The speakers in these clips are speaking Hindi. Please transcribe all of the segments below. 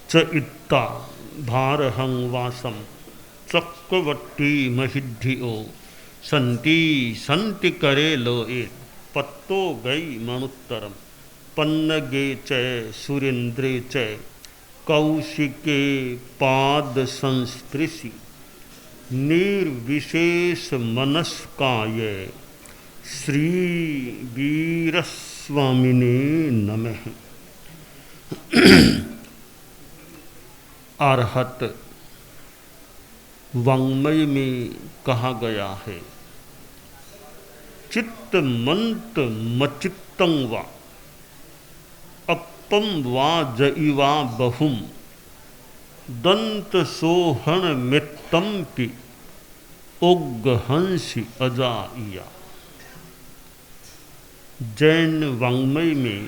च इत्ता भारहं वासम चक्रवर्ती महिधियो संति संति करे लोए पत्तो गई मनुत्तरम पन्नगे च सुरेंद्रे च कौशिके पाद संस्पृशि निर्विशेष मनस्काय श्री वीरस्वामिने नमः। अरहत वाङ्मय में कहा गया है, चित्त मंत मचित्तं वा अप्पम वा जइवा बहुम दंत सोहन मित्तम्पि उग्गहंसि अजाइया। जैन वाङ्मय में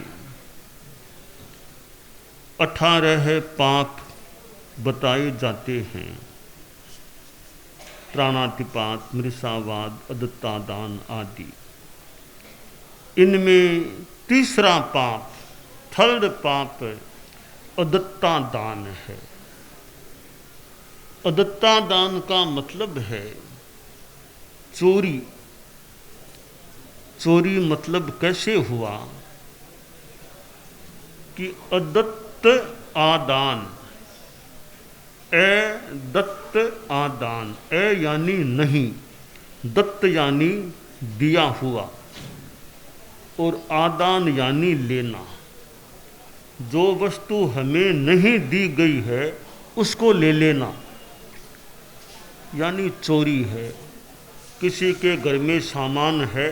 18 पाप बताए जाते हैं। प्राणातिपात, मृषावाद, अदत्तादान आदि। इनमें तीसरा पाप, थर्ड पाप अदत्तादान है। अदत्तादान का मतलब है चोरी। चोरी मतलब कैसे हुआ कि अदत्त आदान, ए दत्त आदान, ए यानी नहीं, दत्त यानी दिया हुआ और आदान यानी लेना। जो वस्तु हमें नहीं दी गई है उसको ले लेना यानी चोरी है। किसी के घर में सामान है,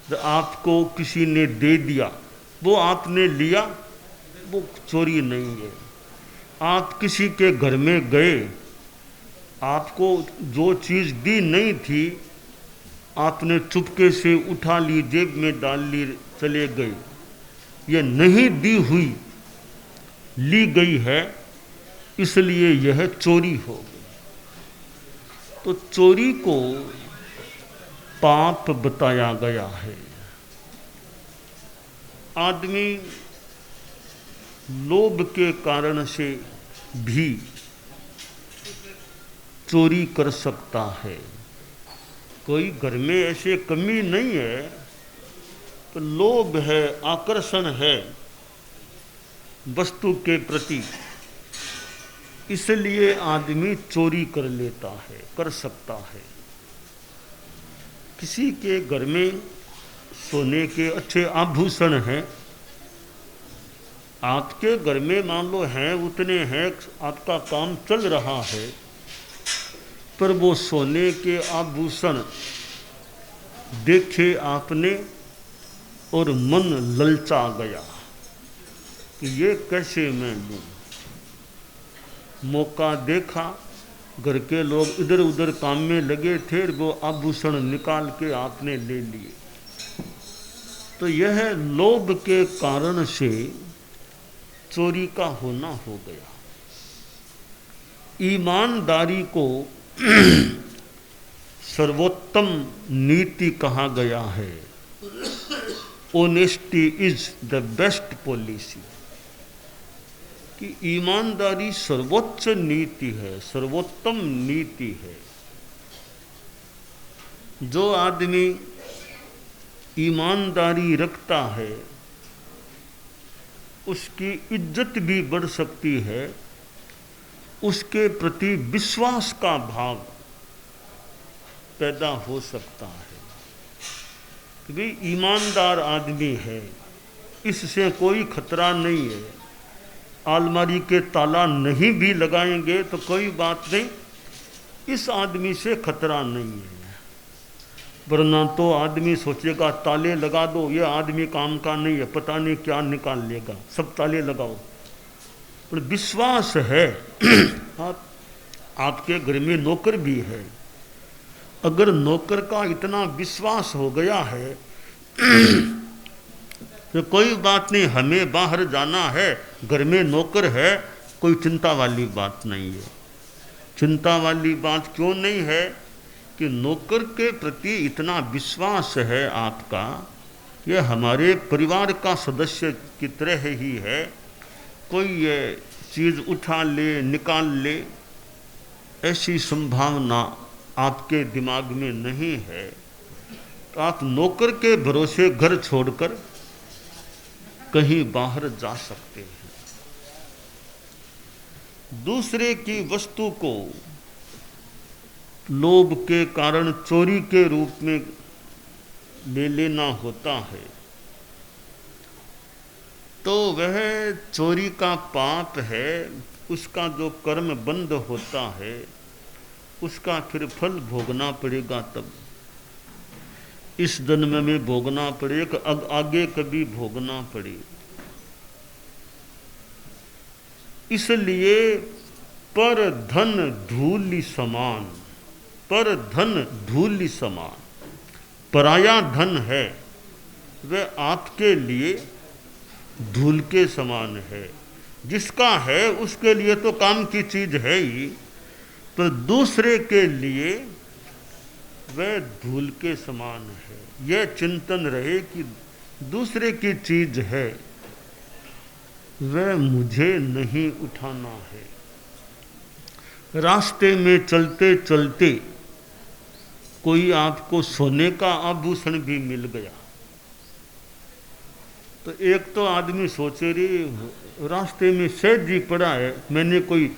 तो आपको किसी ने दे दिया, वो आपने लिया, वो चोरी नहीं है। आप किसी के घर में गए, आपको जो चीज़ दी नहीं थी आपने चुपके से उठा ली, जेब में डाल ली, चले गए, ये नहीं दी हुई ली गई है, इसलिए यह चोरी हो गई। तो चोरी को पाप बताया गया है। आदमी लोभ के कारण से भी चोरी कर सकता है। कोई घर में ऐसे कमी नहीं है, तो लोभ है, आकर्षण है वस्तु के प्रति, इसलिए आदमी चोरी कर लेता है, कर सकता है। किसी के घर में सोने के अच्छे आभूषण हैं, आपके घर में मान लो हैं, उतने हैं, आपका काम चल रहा है, पर वो सोने के आभूषण देखे आपने और मन ललचा गया कि ये कैसे मैं लूं। मौका देखा, घर के लोग इधर उधर काम में लगे थे, वो आभूषण निकाल के आपने ले लिए। तो यह लोभ के कारण से चोरी का होना हो गया। ईमानदारी को सर्वोत्तम नीति कहा गया है। Honesty is the best policy, कि ईमानदारी सर्वोच्च नीति है, सर्वोत्तम नीति है। जो आदमी ईमानदारी रखता है उसकी इज्जत भी बढ़ सकती है, उसके प्रति विश्वास का भाव पैदा हो सकता है कि भाई ईमानदार आदमी है, इससे कोई खतरा नहीं है। अलमारी के ताला नहीं भी लगाएंगे तो कोई बात नहीं, इस आदमी से खतरा नहीं है। वरना तो आदमी सोचेगा ताले लगा दो, ये आदमी काम का नहीं है, पता नहीं क्या निकाल लेगा, सब ताले लगाओ। पर विश्वास है। आपके घर में नौकर भी है, अगर नौकर का इतना विश्वास हो गया है तो कोई बात नहीं, हमें बाहर जाना है, घर में नौकर है, कोई चिंता वाली बात नहीं है। चिंता वाली बात क्यों नहीं है कि नौकर के प्रति इतना विश्वास है आपका, यह हमारे परिवार का सदस्य की तरह ही है, कोई ये चीज़ उठा ले, निकाल ले, ऐसी संभावना आपके दिमाग में नहीं है। तो आप नौकर के भरोसे घर छोड़कर कहीं बाहर जा सकते हैं। दूसरे की वस्तु को लोभ के कारण चोरी के रूप में ले लेना होता है, तो वह चोरी का पाप है। उसका जो कर्म बंद होता है उसका फिर फल भोगना पड़ेगा। तब इस जन्म में भोगना पड़ेगा, आगे कभी भोगना पड़े। इसलिए पर धन धूलि समान, पर धन धूलि समान, पराया धन है वह आपके लिए धूल के समान है। जिसका है उसके लिए तो काम की चीज है ही, पर दूसरे के लिए वह धूल के समान है। यह चिंतन रहे कि दूसरे की चीज है, वह मुझे नहीं उठाना है। रास्ते में चलते चलते कोई आपको सोने का आभूषण भी मिल गया, तो एक तो आदमी सोचे रे रास्ते में सहज ही पड़ा है, मैंने कोई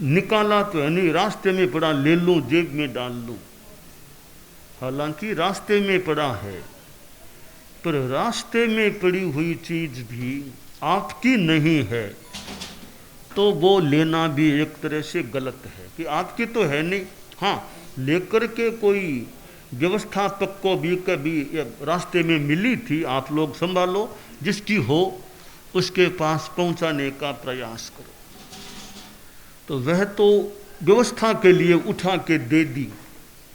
निकाला तो है नहीं, रास्ते में पड़ा ले लूं, जेब में डाल लूं। हालांकि रास्ते में पड़ा है, पर रास्ते में पड़ी हुई चीज भी आपकी नहीं है, तो वो लेना भी एक तरह से गलत है कि आपकी तो है नहीं। हाँ, लेकर के कोई व्यवस्थापक को भी कभी रास्ते में मिली थी, आप लोग संभालो, जिसकी हो उसके पास पहुंचाने का प्रयास करो। तो वह तो व्यवस्था के लिए उठा के दे दी,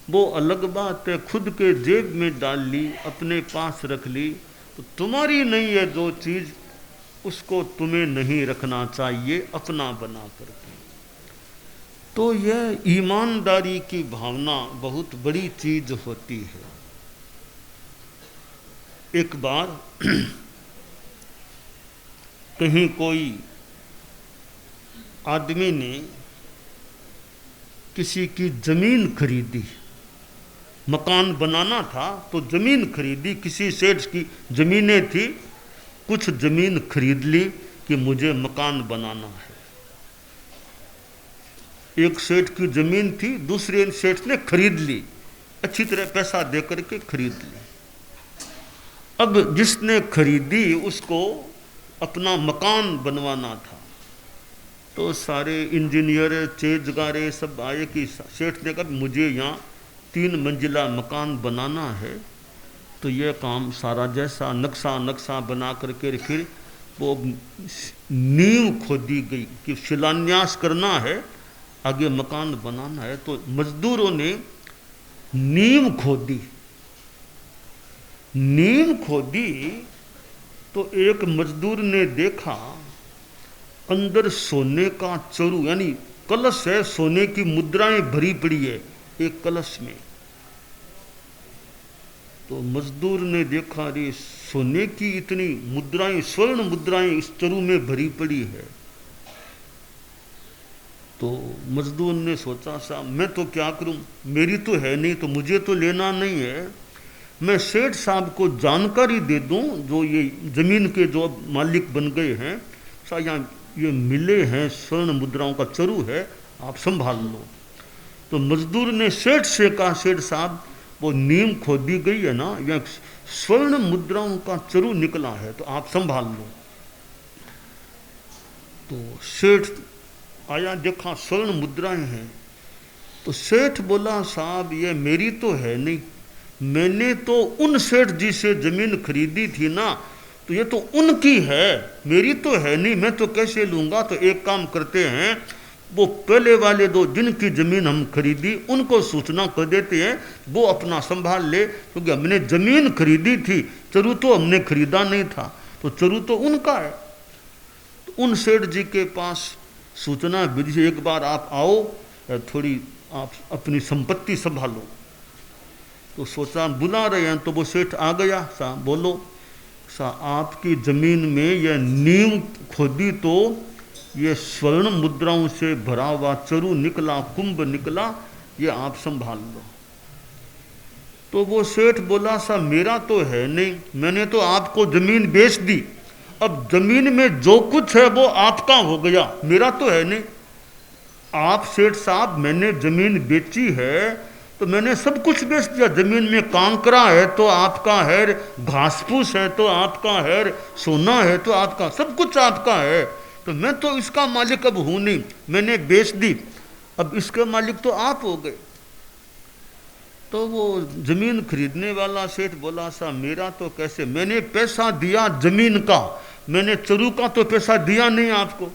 वो अलग बात है। खुद के जेब में डाल ली, अपने पास रख ली, तो तुम्हारी नहीं है जो चीज़, उसको तुम्हें नहीं रखना चाहिए अपना बना करके। तो यह ईमानदारी की भावना बहुत बड़ी चीज होती है। एक बार कहीं कोई आदमी ने किसी की जमीन खरीदी, मकान बनाना था तो जमीन खरीदी, किसी सेठ की जमीनें थी, कुछ जमीन खरीद ली कि मुझे मकान बनाना है। एक सेठ की जमीन थी, दूसरे सेठ ने खरीद ली, अच्छी तरह पैसा दे करके खरीद ली। अब जिसने खरीदी उसको अपना मकान बनवाना था, तो सारे इंजीनियर चेजगारे सब आए कि सेठ ने कहा मुझे यहाँ 3 मंजिला मकान बनाना है। तो यह काम सारा जैसा नक्शा बना करके फिर वो नींव खोदी गई कि शिलान्यास करना है, आगे मकान बनाना है। तो मजदूरों ने नींव खोदी, तो एक मजदूर ने देखा अंदर सोने का चरू यानी कलश है, सोने की मुद्राएं भरी पड़ी है एक कलश में। तो मजदूर ने देखा रे सोने की इतनी मुद्राएं, स्वर्ण मुद्राएं इस चरू में भरी पड़ी है। तो मजदूर ने सोचा सा मैं तो क्या करूं, मेरी तो है नहीं, तो मुझे तो लेना नहीं है, मैं सेठ साहब को जानकारी दे दूं जो ये जमीन के जो मालिक बन गए हैं, सा यहाँ ये मिले हैं स्वर्ण मुद्राओं का चरू है, आप संभाल लो। तो मजदूर ने सेठ से कहा सेठ साहब वो नींव खोदी गई है ना, यह स्वर्ण मुद्राओं का चरू निकला है, तो आप संभाल लो। तो सेठ आया, देखा स्वर्ण मुद्राएं हैं, तो सेठ बोला साहब ये मेरी तो है नहीं, मैंने तो उन सेठ जी से जमीन खरीदी थी ना, तो ये तो उनकी है, मेरी तो है नहीं, मैं तो कैसे लूँगा। तो एक काम करते हैं, वो पहले वाले दो जिनकी ज़मीन हम खरीदी उनको सूचना कर देते हैं, वो अपना संभाल ले, क्योंकि हमने ज़मीन खरीदी थी, चरू तो हमने खरीदा नहीं था, तो चरू तो उनका है। तो उन सेठ जी के पास सूचना भेजी, एक बार आप आओ, थोड़ी आप अपनी संपत्ति संभालो। तो सोचा बुला रहे हैं, तो वो सेठ आ गया, सा बोलो सा आपकी ज़मीन में यह नींव खोदी तो ये स्वर्ण मुद्राओं से भरा हुआ चरु निकला, कुंभ निकला, ये आप संभाल लो। तो वो सेठ बोला, सा मेरा तो है नहीं, मैंने तो आपको जमीन बेच दी, अब जमीन में जो कुछ है वो आपका हो गया, मेरा तो है नहीं। आप सेठ साहब, मैंने जमीन बेची है तो मैंने सब कुछ बेच दिया। जमीन में कांकरा है तो आपका है, घास फूस है तो आपका है, सोना है तो आपका, सब कुछ आपका है। तो मैं तो इसका मालिक अब हूं नहीं, मैंने बेच दी, अब इसके मालिक तो आप हो गए। तो वो जमीन खरीदने वाला सेठ बोला, सा मेरा तो कैसे, मैंने पैसा दिया जमीन का, मैंने चरु का तो पैसा दिया नहीं आपको,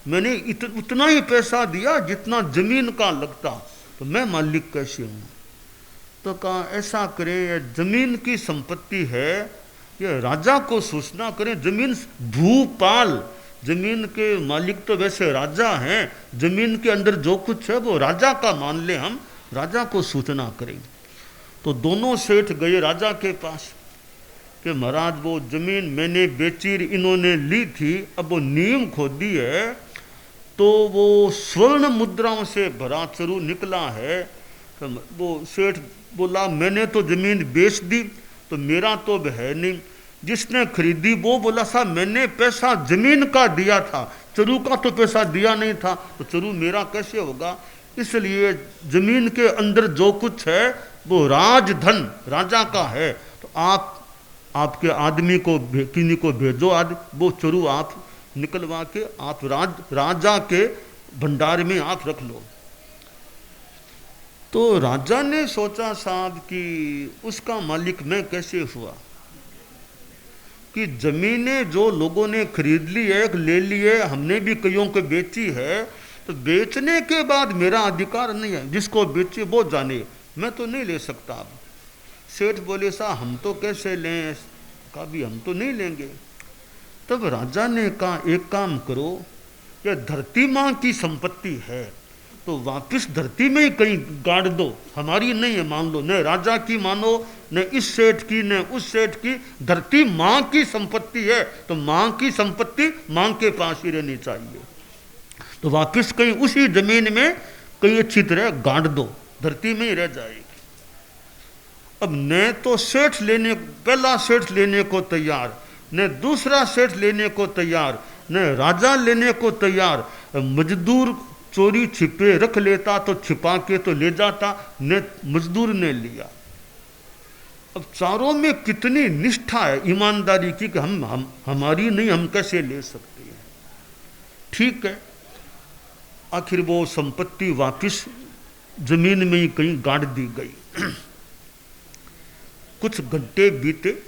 मैंने उतना ही पैसा दिया जितना जमीन का लगता, तो मैं मालिक कैसे हूँ। तो कहा ऐसा करें, ये जमीन की संपत्ति है, ये राजा को सूचना करें। जमीन भूपाल, जमीन के मालिक तो वैसे राजा हैं, जमीन के अंदर जो कुछ है वो राजा का मान ले, हम राजा को सूचना करें। तो दोनों सेठ गए राजा के पास कि महाराज वो जमीन मैंने बेची, इन्होंने ली थी, अब वो नीम खोदी है तो वो स्वर्ण मुद्राओं से भरा चरु निकला है। तो वो सेठ बोला, मैंने तो जमीन बेच दी, तो मेरा तो है नहीं। जिसने खरीदी वो बोला, सा मैंने पैसा जमीन का दिया था, चरु का तो पैसा दिया नहीं था, तो चरु मेरा कैसे होगा। इसलिए जमीन के अंदर जो कुछ है वो राजधन राजा का है। तो आपके आदमी को किन्हीं को भेजो, वो चरु आप निकलवा के आप राजा के भंडार में आप रख लो। तो राजा ने सोचा साहब कि उसका मालिक मैं कैसे हुआ, कि जमीनें जो लोगों ने खरीद ली है, ले ली है, हमने भी कईयों को बेची है, तो बेचने के बाद मेरा अधिकार नहीं है, जिसको बेचे वो जाने, मैं तो नहीं ले सकता। अब सेठ बोले, सा हम तो कैसे लें, कहा भी हम तो नहीं लेंगे। तब राजा ने कहा, एक काम करो, यह धरती माँ की संपत्ति है तो वापिस धरती में ही कहीं गाड़ दो, हमारी नहीं है मान लो, न राजा की मानो, न इस सेठ की, न उस सेठ की, धरती माँ की संपत्ति है, तो माँ की संपत्ति माँ के पास ही रहनी चाहिए। तो वापिस कहीं उसी जमीन में कहीं अच्छी तरह गाड़ दो, धरती में ही रह जाएगी। अब न तो सेठ लेने, पहला सेठ लेने को तैयार, न दूसरा सेठ लेने को तैयार, न राजा लेने को तैयार। मजदूर चोरी छिपे रख लेता तो छिपा के तो ले जाता, न मजदूर ने लिया। अब चारों में कितनी निष्ठा है ईमानदारी की कि हम हमारी नहीं, हम कैसे ले सकते हैं। ठीक है, आखिर वो संपत्ति वापिस जमीन में ही कहीं गाड़ दी गई। कुछ घंटे बीते,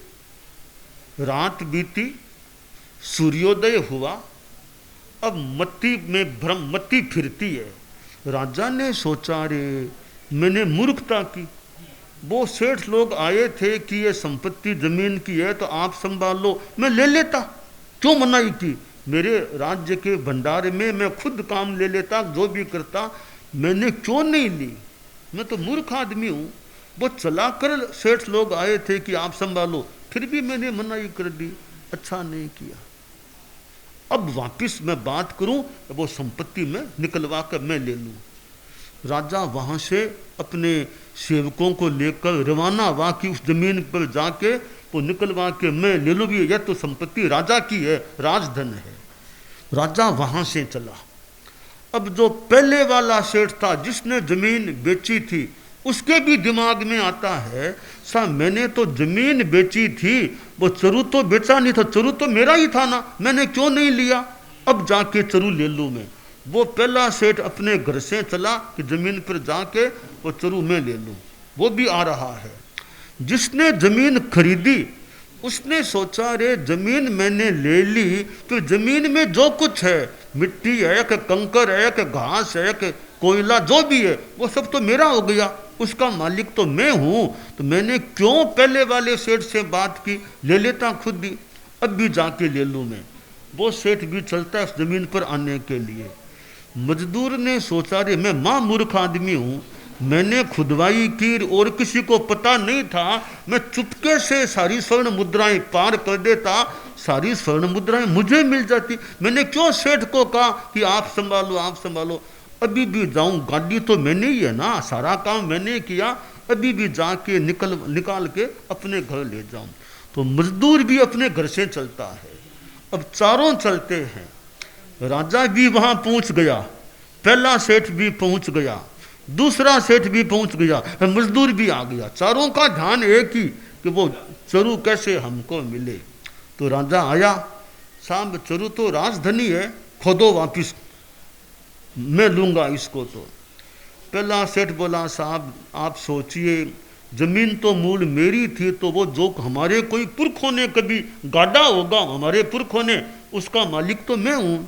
रात बीती, सूर्योदय हुआ। अब मत्ती में भ्रम, मत्ती फिरती है। राजा ने सोचा, रे मैंने मूर्खता की, वो सेठ लोग आए थे कि ये संपत्ति जमीन की है तो आप संभाल लो, मैं ले लेता, क्यों मनाही की, मेरे राज्य के भंडार में मैं खुद काम ले लेता, जो भी करता, मैंने क्यों नहीं ली, मैं तो मूर्ख आदमी हूँ। वो चलाकर सेठ लोग आए थे कि आप संभालो, फिर भी मैंने मनाही कर दी, अच्छा नहीं किया। अब वापिस मैं बात करूं, वो संपत्ति में निकलवा कर मैं ले लूं। राजा वहां से अपने सेवकों को लेकर रवाना हुआ कि उस जमीन पर जाके वो निकलवा के मैं ले लूं, भी यह तो संपत्ति राजा की है, राजधन है। राजा वहां से चला। अब जो पहले वाला सेठ था जिसने जमीन बेची थी, उसके भी दिमाग में आता है, सा मैंने तो जमीन बेची थी, वो चरु तो बेचा नहीं था, चरु तो मेरा ही था ना, मैंने क्यों नहीं लिया, अब जाके चरु ले लूँ मैं। वो पहला सेठ अपने घर से चला कि जमीन पर जाके वो चरु मैं ले लूँ। वो भी आ रहा है। जिसने जमीन खरीदी उसने सोचा, रे जमीन मैंने ले ली तो जमीन में जो कुछ है, मिट्टी है कि कंकर है कि घास है कि कोयला, जो भी है वो सब तो मेरा हो गया, उसका मालिक तो मैं हूँ। तो मैंने क्यों पहले वाले सेठ से बात की, ले लेता खुद ही, अब भी जाके ले लूँ मैं। वो सेठ भी चलता है उस जमीन पर आने के लिए। मजदूर ने सोचा, रे मैं माँ मूर्ख आदमी हूँ, मैंने खुदवाई की और किसी को पता नहीं था, मैं चुपके से सारी स्वर्ण मुद्राएं पार कर देता, सारी स्वर्ण मुद्राएं मुझे मिल जाती। मैंने क्यों सेठ को कहा कि आप संभालो आप संभालो। अभी भी जाऊं, गाड़ी तो मैंने ही है ना, सारा काम मैंने किया, अभी भी जाके निकाल के अपने घर ले जाऊं। तो मजदूर भी अपने घर से चलता है। अब चारों चलते हैं, राजा भी वहां पहुंच गया, पहला सेठ भी पहुंच गया, दूसरा सेठ भी पहुंच गया, मजदूर भी आ गया। चारों का ध्यान एक ही कि वो चरु कैसे हमको मिले। तो राजा आया, साहब चरु तो राजधनी है, खोदो वापिस, मैं लूंगा इसको। तो पहला सेठ बोला, साहब आप सोचिए, जमीन तो मूल मेरी थी, तो वो जो हमारे कोई पुरखों ने कभी गाड़ा होगा, हमारे पुरखों ने, उसका मालिक तो मैं हूं।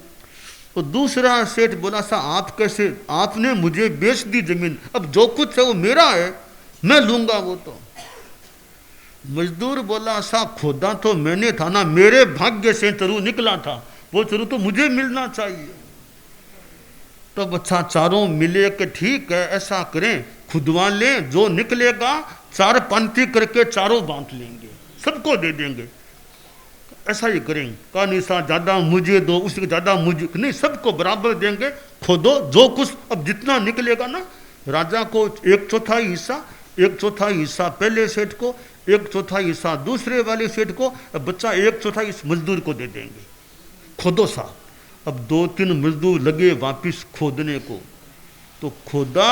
तो दूसरा सेठ बोला, सा आप कैसे, आपने मुझे बेच दी जमीन, अब जो कुछ है वो मेरा है, मैं लूंगा वो। तो मजदूर बोला, सा खोदा तो मैंने था ना, मेरे भाग्य से चरु निकला था, वो चरु तो मुझे मिलना चाहिए। तब अच्छा चारों मिले कि ठीक है ऐसा करें, खुदवा लें, जो निकलेगा चार पंक्ति करके चारों बांट लेंगे, सबको दे देंगे, ऐसा ही करेंगे। कहा नहीं सा ज्यादा मुझे दो, उससे ज्यादा मुझे नहीं, सबको बराबर देंगे, खोदो जो कुछ अब जितना निकलेगा ना, राजा को 1/4 हिस्सा, 1/4 हिस्सा पहले सेठ को, 1/4 हिस्सा दूसरे वाले सेठ को, बच्चा 1/4 इस मजदूर को दे देंगे, खोदो सा। अब 2-3 मजदूर लगे वापिस खोदने को। तो खोदा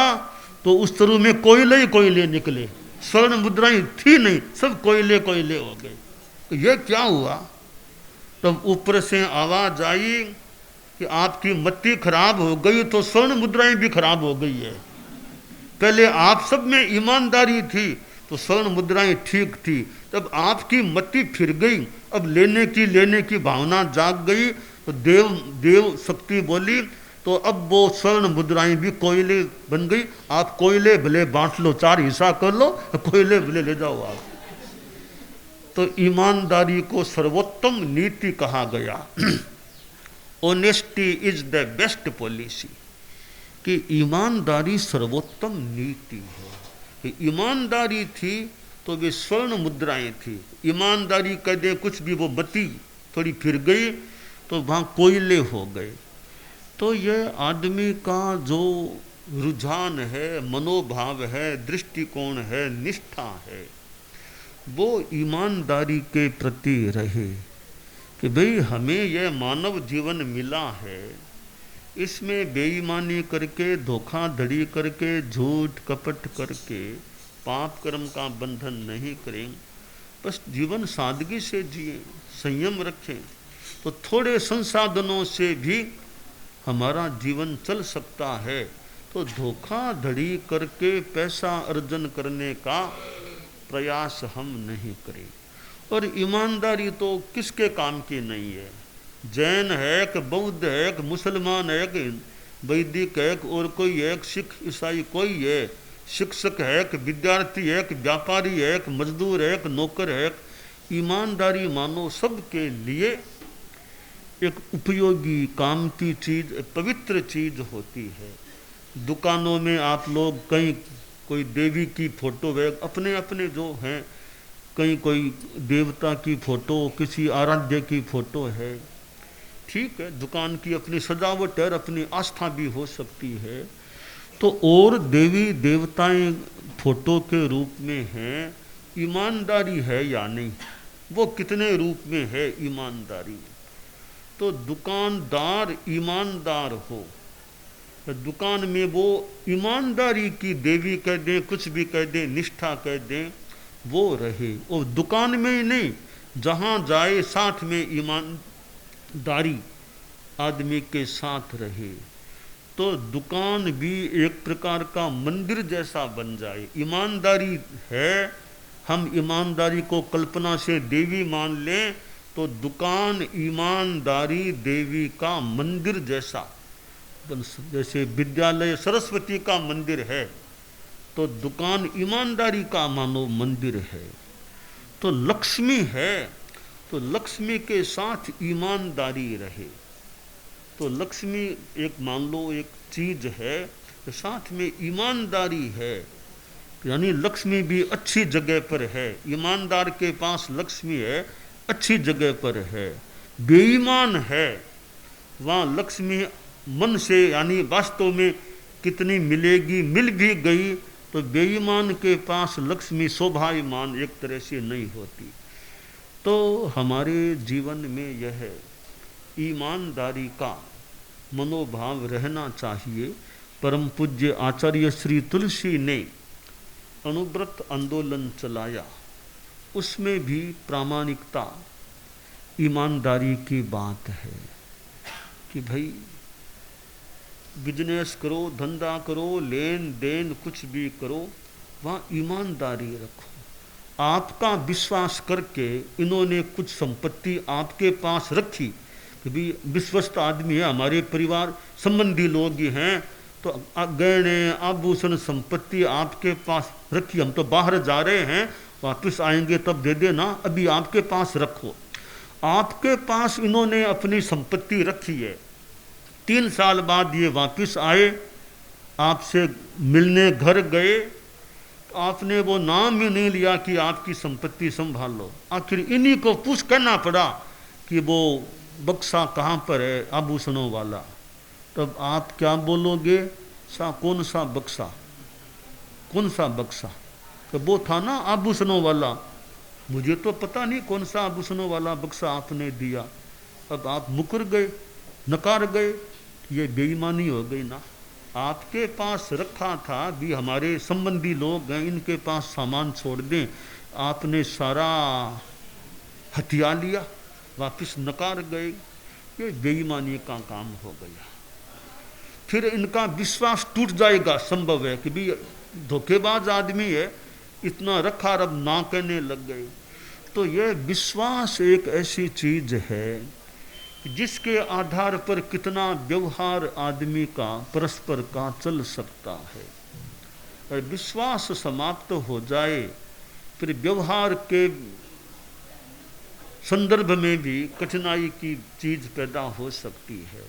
तो उस तरह में कोयले ही कोयले निकले, स्वर्ण मुद्राएं थी नहीं, सब कोयले कोयले हो गए। तो ये क्या हुआ? तब ऊपर से आवाज आई कि आपकी मत्ती खराब हो गई तो स्वर्ण मुद्राएं भी खराब हो गई है। पहले आप सब में ईमानदारी थी तो स्वर्ण मुद्राएं ठीक थी, तब आपकी मत्ती फिर गई, अब लेने की भावना जाग गई। तो देव शक्ति बोली, तो अब वो स्वर्ण मुद्राएं भी कोयले बन गई, आप कोयले भले बांट लो, 4 हिस्सा कर लो, कोयले भले ले जाओ आप। तो ईमानदारी को सर्वोत्तम नीति कहा गया। Honesty is the best policy, कि ईमानदारी सर्वोत्तम नीति है। कि ईमानदारी थी तो वे स्वर्ण मुद्राएं थी, ईमानदारी कह दे कुछ भी, वो बत्ती थोड़ी फिर गई तो वहाँ कोयले हो गए। तो यह आदमी का जो रुझान है, मनोभाव है, दृष्टिकोण है, निष्ठा है, वो ईमानदारी के प्रति रहे कि भाई हमें यह मानव जीवन मिला है, इसमें बेईमानी करके, धोखाधड़ी करके, झूठ कपट करके पाप कर्म का बंधन नहीं करें, बस जीवन सादगी से जिए, संयम रखें, तो थोड़े संसाधनों से भी हमारा जीवन चल सकता है। तो धोखाधड़ी करके पैसा अर्जन करने का प्रयास हम नहीं करें। और ईमानदारी तो किसके काम की नहीं है, जैन है कि बौद्ध है कि मुसलमान है कि वैदिक है कि और कोई है, सिख ईसाई कोई है, शिक्षक है कि विद्यार्थी है कि व्यापारी है कि मजदूर है कि नौकर है, ईमानदारी मानो सबके लिए एक उपयोगी काम की चीज, पवित्र चीज होती है। दुकानों में आप लोग कहीं कोई देवी की फोटो है, अपने अपने जो हैं, कहीं कोई देवता की फोटो, किसी आराध्य की फोटो है, ठीक है, दुकान की अपनी सजावट है, अपनी आस्था भी हो सकती है। तो और देवी देवताएं फोटो के रूप में हैं, ईमानदारी है या नहीं, वो कितने रूप में है ईमानदारी। तो दुकानदार ईमानदार हो, दुकान में वो ईमानदारी की देवी कह दें, कुछ भी कह दें, निष्ठा कह दें, वो रहे। और दुकान में ही नहीं, जहाँ जाए साथ में ईमानदारी आदमी के साथ रहे, तो दुकान भी एक प्रकार का मंदिर जैसा बन जाए। ईमानदारी है, हम ईमानदारी को कल्पना से देवी मान लें, तो दुकान ईमानदारी देवी का मंदिर जैसा, जैसे विद्यालय सरस्वती का मंदिर है, तो दुकान ईमानदारी का मानो मंदिर है। तो लक्ष्मी है, तो लक्ष्मी के साथ ईमानदारी रहे। तो लक्ष्मी एक मान लो एक चीज है, तो साथ में ईमानदारी है, यानी लक्ष्मी भी अच्छी जगह पर है। ईमानदार के पास लक्ष्मी है, अच्छी जगह पर है। बेईमान है वहाँ लक्ष्मी मन से यानी वास्तव में कितनी मिलेगी, मिल भी गई तो बेईमान के पास लक्ष्मी शोभायमान एक तरह से नहीं होती। तो हमारे जीवन में यह ईमानदारी का मनोभाव रहना चाहिए। परम पूज्य आचार्य श्री तुलसी ने अणुव्रत आंदोलन चलाया, उसमें भी प्रामाणिकता ईमानदारी की बात है कि भाई बिजनेस करो, धंधा करो, लेन देन कुछ भी करो, वहाँ ईमानदारी रखो। आपका विश्वास करके इन्होंने कुछ संपत्ति आपके पास रखी कि भी विश्वस्त आदमी है, हमारे परिवार संबंधी लोग ही हैं, तो गहने आभूषण संपत्ति आपके पास रखी, हम तो बाहर जा रहे हैं, वापस आएंगे तब दे देना, अभी आपके पास रखो। आपके पास इन्होंने अपनी संपत्ति रखी है, 3 साल बाद ये वापस आए, आपसे मिलने घर गए, आपने वो नाम ही नहीं लिया कि आपकी संपत्ति संभाल लो। आखिर इन्हीं को पूछ करना पड़ा कि वो बक्सा कहाँ पर है आभूषणों वाला। तब आप क्या बोलोगे? कौन सा बक्सा, कौन सा बक्सा? तो वो था ना आभूषणों वाला, मुझे तो पता नहीं कौन सा आभूषणों वाला बक्सा आपने दिया। अब आप मुकर गए, नकार गए, ये बेईमानी हो गई ना। आपके पास रखा था भी, हमारे संबंधी लोग हैं, इनके पास सामान छोड़ दें, आपने सारा हथिया लिया, वापस नकार गए, ये बेईमानी का काम हो गया। फिर इनका विश्वास टूट जाएगा, संभव है कि भी धोखेबाज आदमी है, इतना रखा अब ना कहने लग गए। तो यह विश्वास एक ऐसी चीज है जिसके आधार पर कितना व्यवहार आदमी का परस्पर का चल सकता है। और विश्वास समाप्त हो जाए फिर व्यवहार के संदर्भ में भी कठिनाई की चीज पैदा हो सकती है।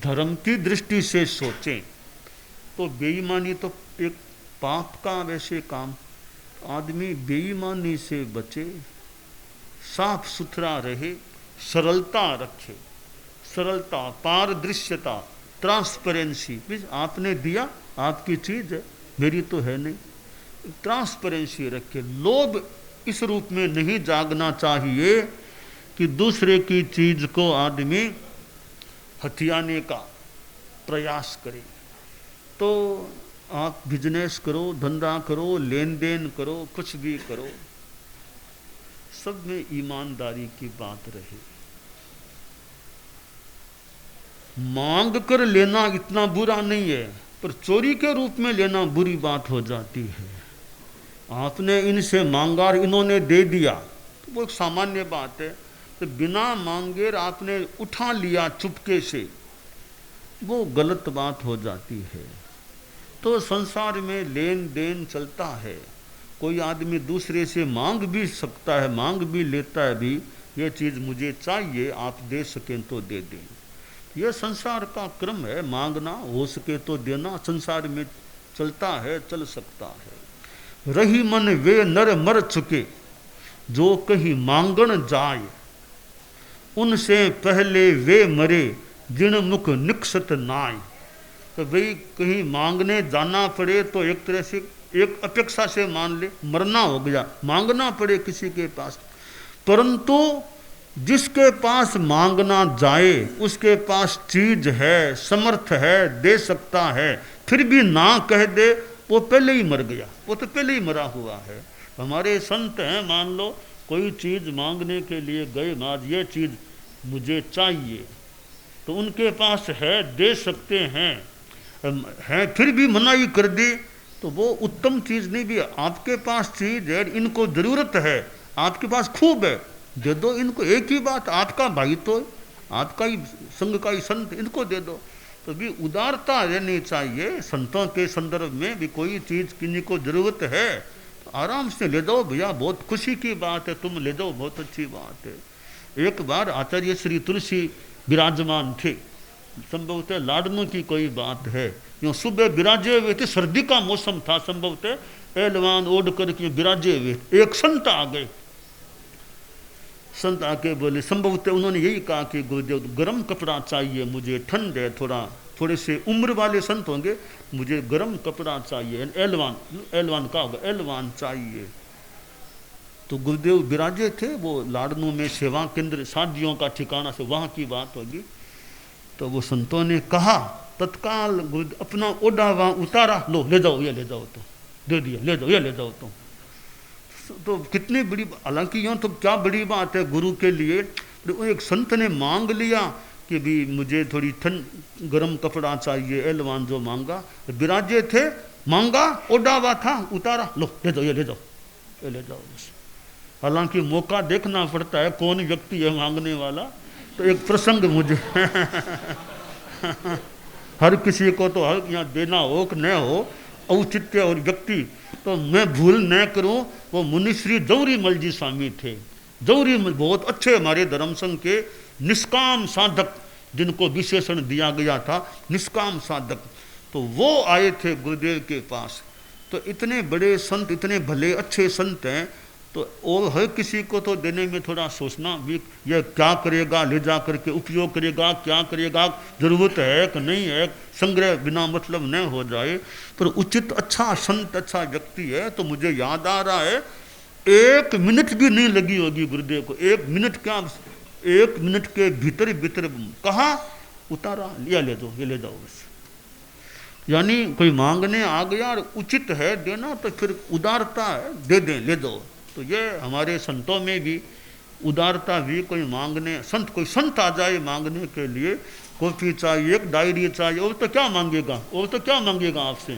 धर्म की दृष्टि से सोचें तो बेईमानी तो एक पाप का वैसे काम, आदमी बेईमानी से बचे, साफ सुथरा रहे, सरलता रखे, सरलता, पारदृश्यता, ट्रांसपेरेंसी। आपने दिया, आपकी चीज है, मेरी तो है नहीं, ट्रांसपेरेंसी रखे। लोभ इस रूप में नहीं जागना चाहिए कि दूसरे की चीज को आदमी हथियाने का प्रयास करे। तो आप बिजनेस करो, धंधा करो, लेन देन करो, कुछ भी करो, सब में ईमानदारी की बात रहे। मांग कर लेना इतना बुरा नहीं है, पर चोरी के रूप में लेना बुरी बात हो जाती है। आपने इनसे मांगा और इन्होंने दे दिया तो वो एक सामान्य बात है, तो बिना मांगे आपने उठा लिया चुपके से, वो गलत बात हो जाती है। तो संसार में लेन देन चलता है, कोई आदमी दूसरे से मांग भी सकता है, मांग भी लेता है भी, ये चीज़ मुझे चाहिए, आप दे सकें तो दे दें। यह संसार का क्रम है, मांगना, हो सके तो देना, संसार में चलता है, चल सकता है। रही मन वे नर मर चुके, जो कहीं मांगण जाए, उनसे पहले वे मरे, जिन मुख निकसत नाय। तो भाई कहीं मांगने जाना पड़े तो एक तरह से एक अपेक्षा से मान ले, मरना हो गया, मांगना पड़े किसी के पास। परंतु जिसके पास मांगना जाए उसके पास चीज है, समर्थ है, दे सकता है, फिर भी ना कह दे, वो पहले ही मर गया, वो तो पहले ही मरा हुआ है। हमारे संत हैं, मान लो कोई चीज मांगने के लिए गए, आज ये चीज मुझे चाहिए, तो उनके पास है, दे सकते हैं, फिर भी मनाही कर दी, तो वो उत्तम चीज नहीं। भी आपके पास चीज है, इनको जरूरत है, आपके पास खूब है, दे दो इनको, एक ही बात, आपका भाई तो, आपका ही संघ का ही संत, इनको दे दो। तो भी उदारता रहनी चाहिए संतों के संदर्भ में भी। कोई चीज किन्हीं को जरूरत है तो आराम से ले दो भैया, बहुत खुशी की बात है, तुम ले दो, बहुत अच्छी बात है। एक बार आचार्य श्री तुलसी विराजमान थे, संभवतः लाडनों की कोई बात है, यूँ सुबह विराजे हुए थे, सर्दी का मौसम था, संभवतः एलवान ओढ़ कर के विराजे हुए, एक संत आ गए। संत आके बोले, संभवतः उन्होंने यही कहा कि गुरुदेव गर्म कपड़ा चाहिए मुझे, ठंड है, थोड़े से उम्र वाले संत होंगे, मुझे गर्म कपड़ा चाहिए, एलवान का होगा, एलवान चाहिए। तो गुरुदेव विराजे थे, वो लाडनू में सेवा केंद्र शादियों का ठिकाना से, वहाँ की बात होगी। तो वो संतों ने कहा, तत्काल अपना ओढ़ा वहाँ उतारा, लो ले जाओ, ये ले जाओ, तो दे दिया, ले जाओ, ये ले जाओ। तो कितनी बड़ी, हालांकि यूँ तो क्या बड़ी बात है गुरु के लिए। तो एक संत ने मांग लिया कि भी मुझे थोड़ी ठंड गर्म कपड़ा चाहिए, एलवान जो मांगा, विराजे थे, मांगा, ओढ़ा हुआ था, उतारा, लो ले जाओ, ये ले जाओ, ये ले जाओ बस। हालांकि मौका देखना पड़ता है कौन व्यक्ति है मांगने वाला। तो एक प्रसंग मुझे हर किसी को तो हर यहाँ देना हो कि न हो, औचित्य और व्यक्ति, तो मैं भूल न करूं, वो मुनिश्री जौहरीमल जी स्वामी थे। जौहरीमल बहुत अच्छे हमारे धर्म संघ के निष्काम साधक, जिनको विशेषण दिया गया था निष्काम साधक। तो वो आए थे गुरुदेव के पास। तो इतने बड़े संत, इतने भले अच्छे संत हैं, तो और हर किसी को तो देने में थोड़ा सोचना भी, यह क्या करेगा, ले जा करके उपयोग करेगा, क्या करेगा, जरूरत है कि नहीं है, संग्रह बिना मतलब न हो जाए। पर उचित अच्छा संत, अच्छा व्यक्ति है। तो मुझे याद आ रहा है, 1 मिनट भी नहीं लगी होगी गुरुदेव को, 1 मिनट क्या, 1 मिनट के भीतर भीतर कहा, उतारा, लिया, ले दो, ये ले जाओ बस। यानी कोई मांगने आ गया और उचित है देना, तो फिर उदारता है, दे दें, ले दो। तो ये हमारे संतों में भी उदारता भी, कोई मांगने, कोई संत आ जाए मांगने के लिए, कॉपी चाहिए, एक डायरी चाहिए, और तो क्या मांगेगा, और तो क्या मांगेगा आपसे,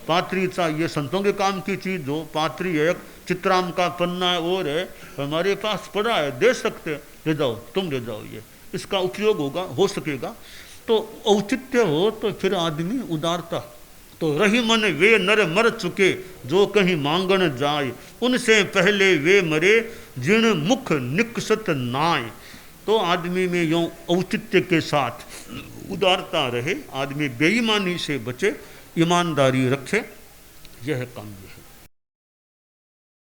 पात्री चाहिए, संतों के काम की चीज़ हो, पात्री है, चित्राम का पन्ना है, और है हमारे पास पड़ा है, दे सकते, ले जाओ, तुम ले जाओ, ये इसका उपयोग होगा, हो सकेगा। तो औचित्य हो तो फिर आदमी उदारता। तो रही मन वे नर मर चुके, जो कहीं मांगन जाए, उनसे पहले वे मरे, जिन मुख निकसत नाय। तो आदमी में यूँ औचित्य के साथ उदारता रहे, आदमी बेईमानी से बचे, ईमानदारी रखे, यह काम है।